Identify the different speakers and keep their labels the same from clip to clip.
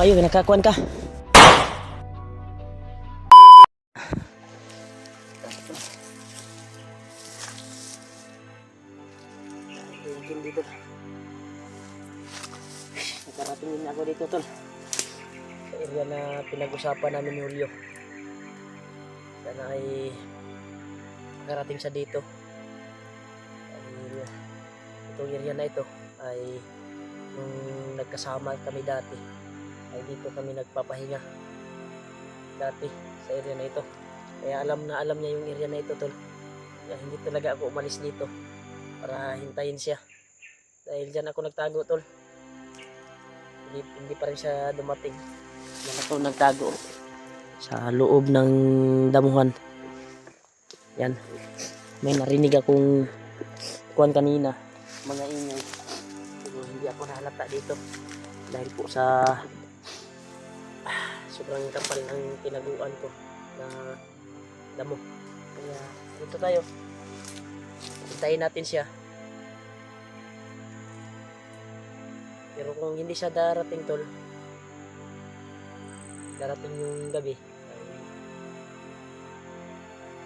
Speaker 1: kayo, nakakuan ka. Dito. Nakarating din ako dito, tol. Sa area na pinag-usapan namin ni Julio. Sana ay nakarating sa dito. Itong area na ito ay nung nagkasama kami dati ay dito kami nagpapahinga dati sa area na ito. Kaya alam niya yung area na ito, tol. Kaya hindi talaga ako umalis dito para hintayin siya. Dahil dyan ako nagtago, tol. Hindi pa rin siya dumating. Dyan ako nagtago sa loob ng damuhan. Yan. May narinig akong kuwan kanina, mga ingay. Pero hindi ako nahalata dito dahil po sa sobrang kapal ng tinaguan ko na damo. Kaya dito tayo. Hintayin natin siya. Pero kung hindi siya darating, tol, darating yung gabi, ay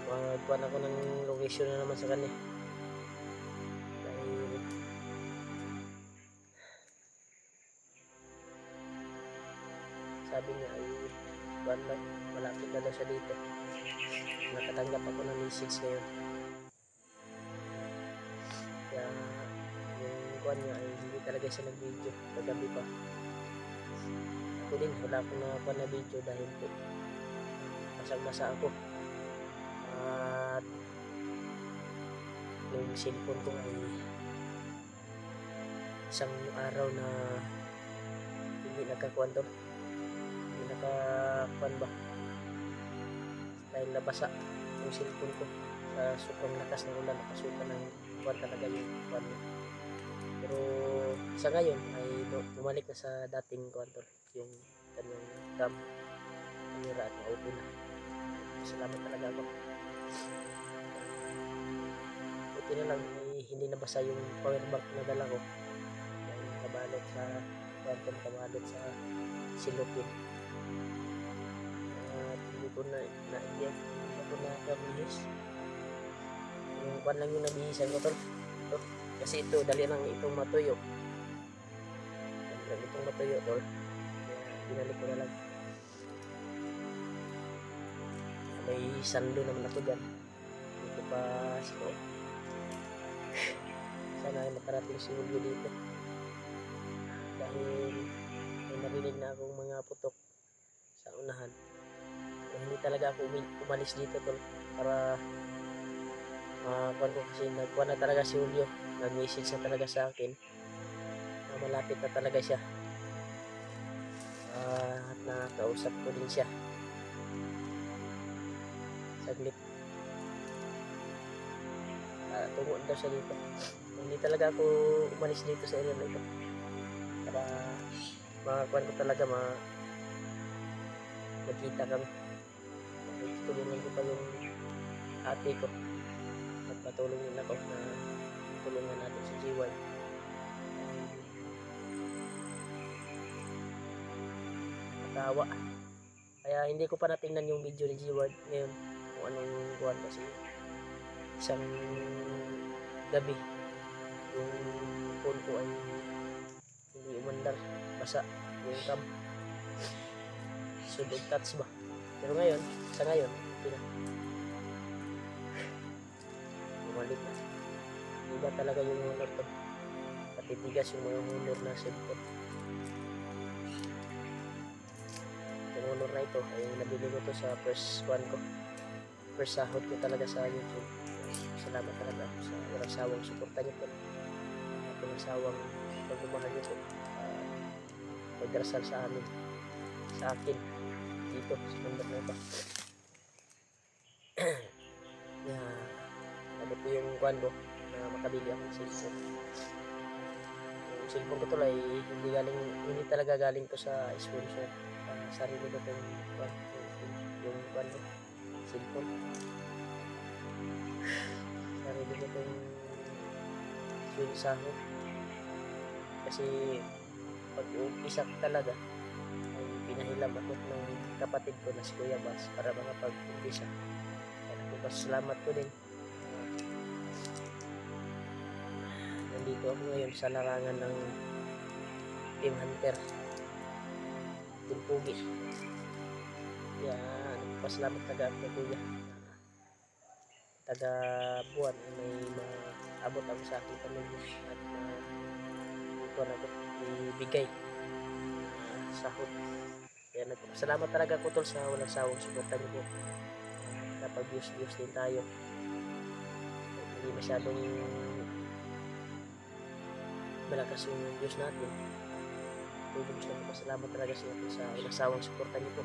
Speaker 1: magkuhan ako ng location na naman sa kanya. Dahil sabi niya ay malapit na daw siya dito. Nakatanggap ako ng message ngayon. Kaya yung kuhan niya ay hindi talaga siya nag-video kagabi pa. Ako din, wala akong nakakuha na video dahil po basang-basa ako. At yung cellphone ko ay isang araw na hindi nakakuha to. Hindi nakakuha ba? Dahil nabasa yung cellphone ko sa sobrang lakas ng ulan, nakasuka ng kuha talaga yung kuha niya. Pero sa ngayon ay bumalik na sa dating control yung kanyang cam, camera at na-open na. Salamat talaga ako. Buti na lang ay hindi nabasa yung power bank na dala ko. Yung kabalot sa quantum, kabalot sa silupin. At hindi ko na-bihis. Yung kwan lang yung nabihisan ko, tol. Kasi ito, dali lang itong matuyo. Dali lang itong matuyo, tol. Kaya binalik ko na lang. May sando naman ako dyan. Hindi ko pa sinuot. Sana ay makarating si Julio dito. Dahil may narinig na akong mga putok sa unahan. Kaya hindi talaga ako umalis dito, tol. Para kuwan ko kasi nagkuhan na talaga si Julio. Nag-message na talaga sa akin. Malapit na talaga siya. At nakausap ko din siya. Saglit. Tunguan daw siya dito. Hindi talaga ako umalis dito sa area na ito. Para makakuhan ko talaga magkita kami. Tulungan ko pa yung ate ko. Magpatulong din ako na tulungan natin si GY. Natawa. Kaya hindi ko pa natingnan yung video ni GY ngayon kung anong buwan kasi isang gabi yung phone ko ay hindi umandar, basa yung cam, sudog touch ba. Pero ngayon, sa ngayon bumalik na. Iba talaga yung honor to. Patitigas yung mga honor na cellphone. Yung honor na ito ay nabili ko to sa first one ko. First sahod ko talaga sa YouTube. Salamat talaga ako sa walang sawang suporta niyo po. At walang sawang pagmamahal niyo po. Magdarasal sa amin. Sa akin. Dito. Sa mundo na ito. Ano po yung kwan ko na makabili akong cellphone. Yung cellphone ko to ay hindi talaga galing to sa sponsor. Sarili ko itong kwan, yung kwan ko, cellphone. Sarili ko itong sahod. Kasi pag umpisa talaga ay pinahilam ako ng kapatid ko na si Kuya Bas para makapag-umpisa. Kaya salamat ko din. Nandito ako ngayon sa larangan ng Team Hunter, Team Pugi. Kaya pasalamat talaga ako Kuya. Taga buwan ay may maabot ako sa aking pamilya at buwan ako ibigay sahod. Kaya nagpapasalamat talaga ako tol sa walang sawang suporta niyo po. Napag-views din tayo. Hindi masyadong malakas yung views natin. Gusto ko pasalamat talaga sa inyo sa walang sawang suporta niyo po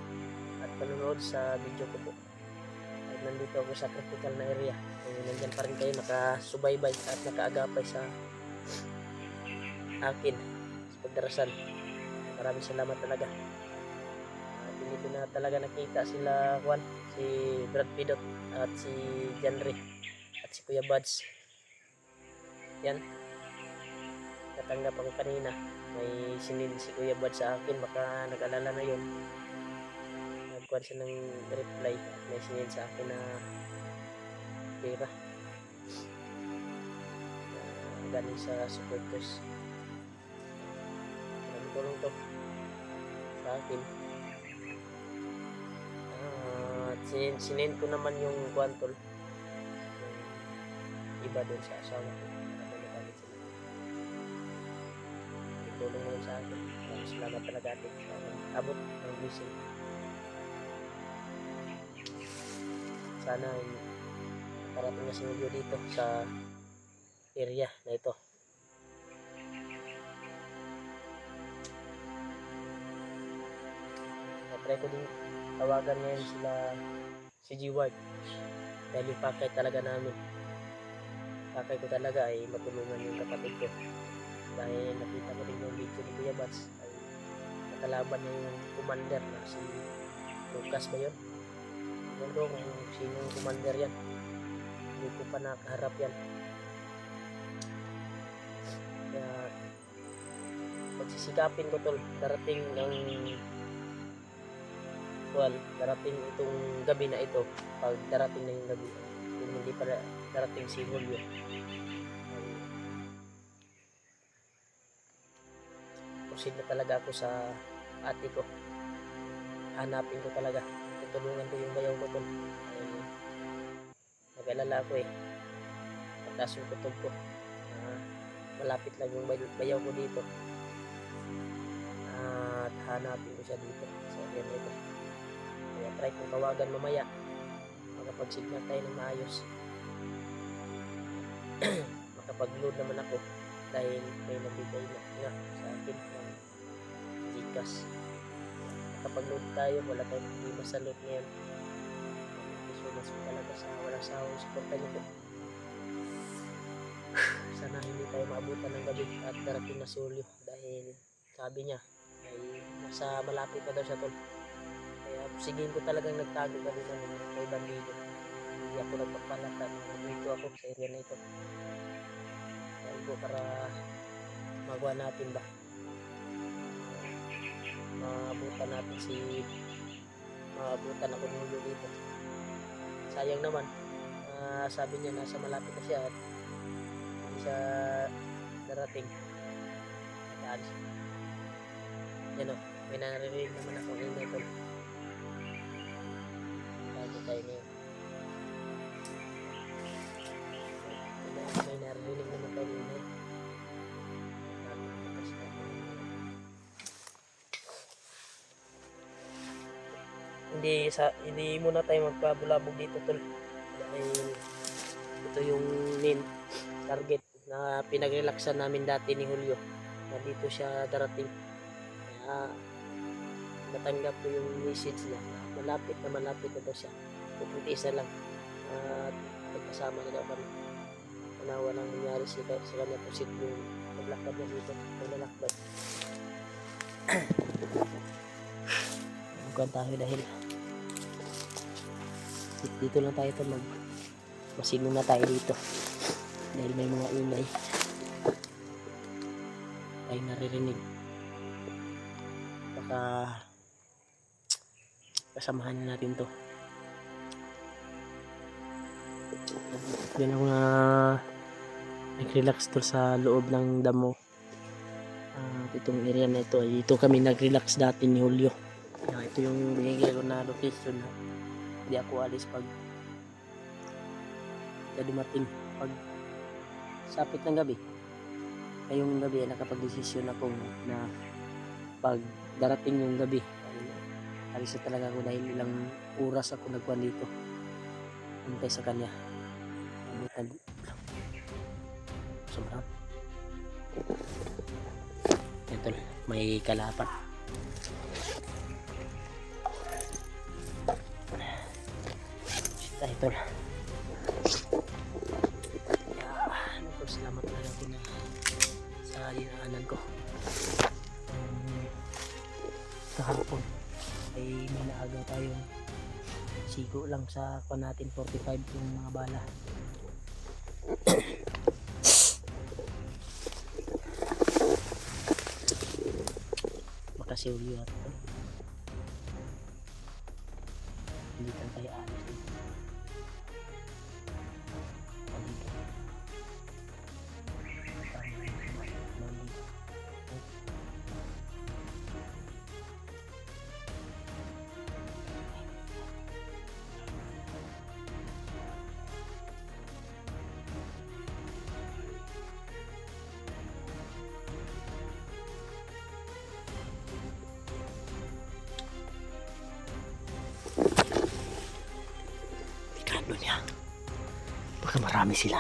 Speaker 1: at panonood sa video ko po. At nandito ako sa critical na area. Nandyan pa rin kayo nakasubaybay at nakaagapay sa akin sa pagdarasal. Maraming salamat talaga. Dito na talaga nakita sila Juan, si Brad Pidot at si Janry at si Kuya Buds. Yan, natanggap ako kanina. May sinil si Kuya Buds sa akin, baka nag-alala na yun. Nagkuhan siya ng reply at may sinil sa akin na pera galing sa supporters. Maraming tulong to sa akin. Sinend ko naman yung kwantol yung iba doon sa asawa ko para magagamit sila. Tulong mo sa akin. Salamat talaga atin sa abot ng blessing. Sana parating na si Julio dito sa area na ito. Try ko din tawagan ngayon sila si G-Ward dahil yung pakay talaga namin, pakay ko talaga ay matulungan yung kapatid ko dahil nakita ko din yung video ni Kuya Bats ay nakalaban niya yung commander na si Lucas ba yun? Hindi ko kung sinong commander yan, hindi ko pa nakaharap yan. Kaya pagsisikapin ko tol, darating itong gabi na ito. Pag darating na yung gabi, kung hindi pa darating si Julio, proceed na talaga ako sa ate ko. Hanapin ko talaga, tutulungan ko yung bayaw ko tol. Nag-alala ako mataas yung kutob ko. Malapit lang yung bayaw ko dito at hanapin ko siya dito sa area nito. Kaya try kong tawagan mamaya, makapag-signal tayo ng maayos. Makapag-load naman ako dahil may nabigay na nga sa akin ng Gcash. Makapag-load tayo, wala tayong problema sa load ngayon. Mas talaga sa walang sawang suporta niyo po. Sana hindi tayo maabutan ng gabi at darating na si Julio dahil sabi niya ay nasa malapit na daw siya tol. Kaya sigin ko talagang nagtago gabi namin kay bandido. Hindi ako nagpapalatan, dito ako sa area na ito dahil ko para magawa natin ba maabutan ako ng Julio dito. Sayang naman, sabi niya nasa malapit na siya at hindi siya darating. Nakaalis. Yan o, may naririnig naman akong ingay tol. Bago tayo ngayon. May naririnig naman tayo ingay. Hindi muna tayo magpabulabog dito tol dahil ito yung main target na pinagrelaksan namin dati ni Julio na dito siya darating. Kaya natanggap ko yung message niya, malapit na daw siya, pupunti isa lang at pagkasama na daw kami na walang nangyari sa kanya pusit yung paglakad na dito, paglalakbay. Bukan tayo dahil dito lang tayo ito masino na tayo dito dahil may mga ingay tayo naririnig, baka kasamahan natin to. Yan ako na nag-relax to sa loob ng damo. Itong area na ito, dito kami nag-relax dati ni Julio. Ito yung binigay ko na location na hindi ako alis pag dumating, pag sapit ng gabi. Ngayong gabi ay nakapag-desisyon ako na pag darating yung gabi ay alis na talaga ako dahil ilang oras ako nagkuhan dito hintay sa kanya. Abutan sobrang ito, may kalapat. Ito salamat na lang na sa dinaanan ko. Kahapon ay may naaga tayong sigo lang sa natin 45 yung mga bala. Makasiulyo at ito hindi kan tayo alis dito. Niya. Baka marami sila.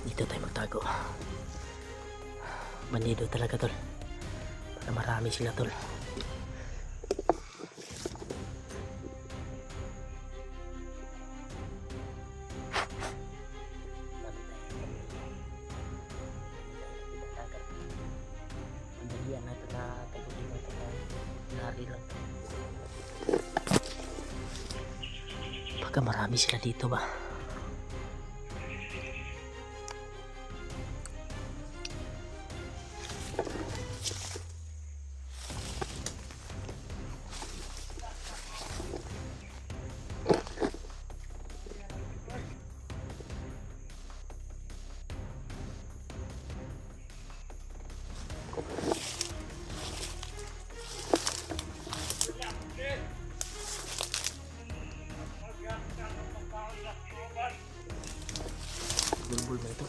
Speaker 1: Dito tayo magtago. Bandido talaga tol. Baka marami sila tol. Baka marami sila dito ba? Bulbul na ito.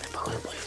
Speaker 1: Napakulbol.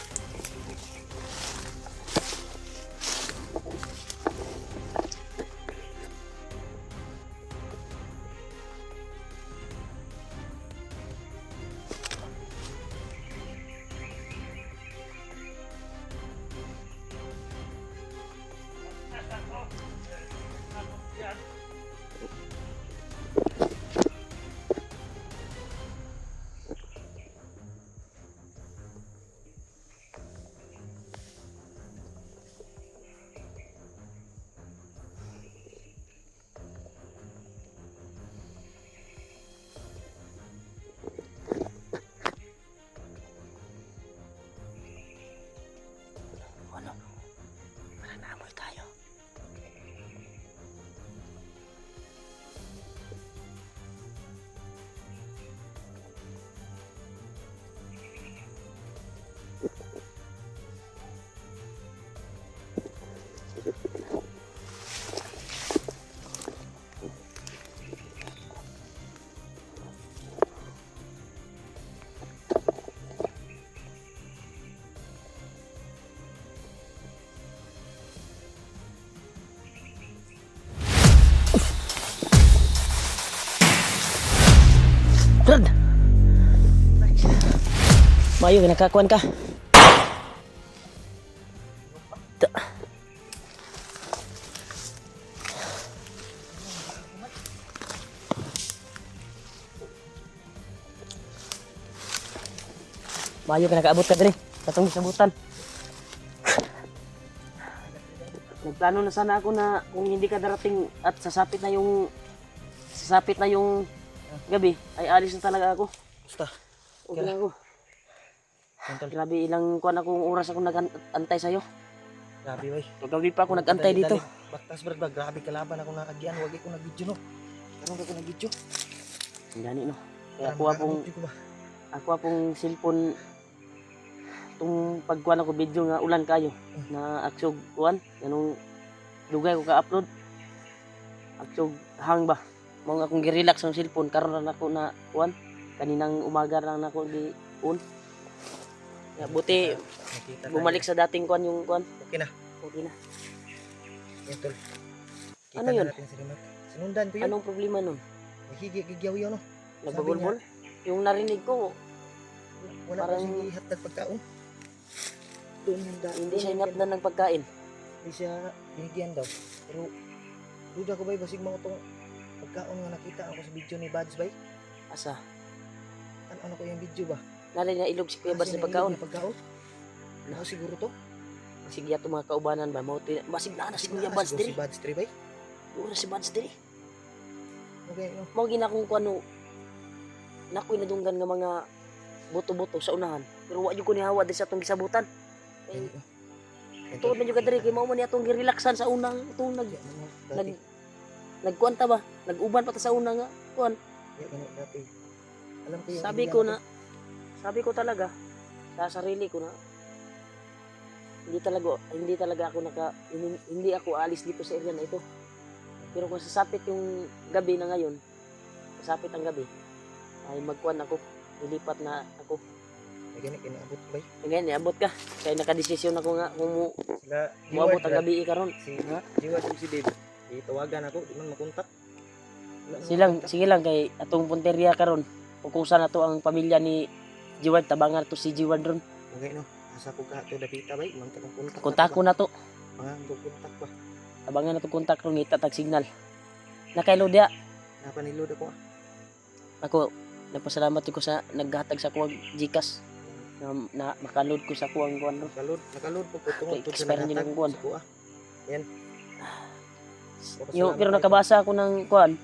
Speaker 1: Brad. Mayo, nakakuan ka. Mayo ka nakaabot ka dali.
Speaker 2: Katong gisabutan. Nagplano na sana ako na kung hindi ka darating at sasapit na yung gabi, ay alis na talaga ako.
Speaker 1: Basta.
Speaker 2: Okay na ako.
Speaker 1: Yan, tol.
Speaker 2: Grabe, ilang kuan akong oras ako nag-antay sa'yo.
Speaker 1: Grabe bay.
Speaker 2: Gabi pa ako nag-antay dito.
Speaker 1: Baktas brad ba, grabe kalaban ako nakagian, wag ko nag-video no. Karon ako nag-video.
Speaker 2: Gani no. Kaya
Speaker 1: Para
Speaker 2: ako apong cellphone tung pagkuan ako video nga ulan kayo na aksog kuan ganung dugay ko ka-upload. Aksog hang ba. Mao nga akong gi-relax ang cellphone karon ra nako na kuan kaninang umaga ra nako di on. Ya buti
Speaker 1: nakita tayo.
Speaker 2: bumalik sa dating kuan yung kuan.
Speaker 1: Okay na.
Speaker 2: Okay na.
Speaker 1: Yan, tol. Kita
Speaker 2: Ano
Speaker 1: na
Speaker 2: yun?
Speaker 1: natin si Remark. Sinundan ko yun.
Speaker 2: Anong problema nun?
Speaker 1: Higi-gigyaw yun no.
Speaker 2: Nagbabulbol? Yung narinig ko,
Speaker 1: Wala
Speaker 2: Parang-
Speaker 1: pa siya ihatag pagkaon. Doon yung daan.
Speaker 2: hindi siya inatnan ng pagkain.
Speaker 1: Hindi siya binigyan daw. Pero duda ko ba basig mga itong pagkaon nga nakita ako sa video ni Bads bay.
Speaker 2: Asa?
Speaker 1: Ano ko yung video ba?
Speaker 2: Nalay na ilog si Kuya Bads na pagkaon.
Speaker 1: Pagkaon? Ano siguro to?
Speaker 2: Sige ato mga kaubanan ba? Masig na si Kuya Bads
Speaker 1: Siguro
Speaker 2: diri.
Speaker 1: si Bads 3 bay.
Speaker 2: Ura si Bads diri.
Speaker 1: Okay no.
Speaker 2: Mao ginakong kuano. Nakoy nadunggan nga mga buto-buto sa unahan. Pero wa jud ko ni hawa di sa atong gisabutan. Kay tuod man jud ka diri kay mao man ni atong girelaksan sa unang itong nagkuan ta ba? Nag-uban pa ta sa unang nga kuan.
Speaker 1: Dati. Alam ko yung
Speaker 2: Sabi ko talaga sa sarili ko na hindi talaga ako hindi ako alis dito sa area na ito. Pero kung sasapit yung gabi na ngayon, sasapit ang gabi, ay magkuan ako, lilipat na ako.
Speaker 1: Ay ganit inaabot bay.
Speaker 2: Ngayon, niabot ka. Kaya nakadesisyon ako nga kung
Speaker 1: Sila
Speaker 2: muabot ang gabi karon.
Speaker 1: si Jiwad ug si Dave. Itawagan ako, di man makontak.
Speaker 2: Sige lang kay atong punteriya karon. Kukusa na to ang pamilya ni Jiwad, tabangan to si Jiwad ron.
Speaker 1: Okay no. Asa ko ka to dapita bay, man ta kontak.
Speaker 2: Kontak ko na to.
Speaker 1: Mga kontak ba.
Speaker 2: Tabangan na to kontak ron itatag signal. Nakailo dia.
Speaker 1: Napanilod ako.
Speaker 2: Ako nagpasalamat ko sa naghatag sa kuwang GCash na makaload ko sa kuwang kuan ron.
Speaker 1: Nakalod po po tungod
Speaker 2: Kay expire nila kung kuwan.
Speaker 1: Yan.
Speaker 2: Pero nakabasa ako ng kuan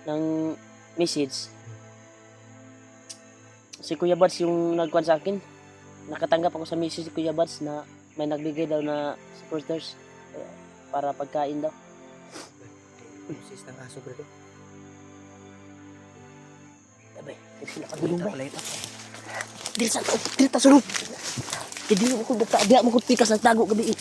Speaker 2: ng message. Si Kuya Bads yung nagkuan sa akin. Nakatanggap ako sa message si Kuya Bads na may nagbigay daw na supporters para pagkain daw.
Speaker 1: Sis ng aso bro.
Speaker 2: Abay, sila pagulong ba? Dili sa to, dili ta sulod. Kaya di mo ko bukta, di mo ko pikas ng tago gabi.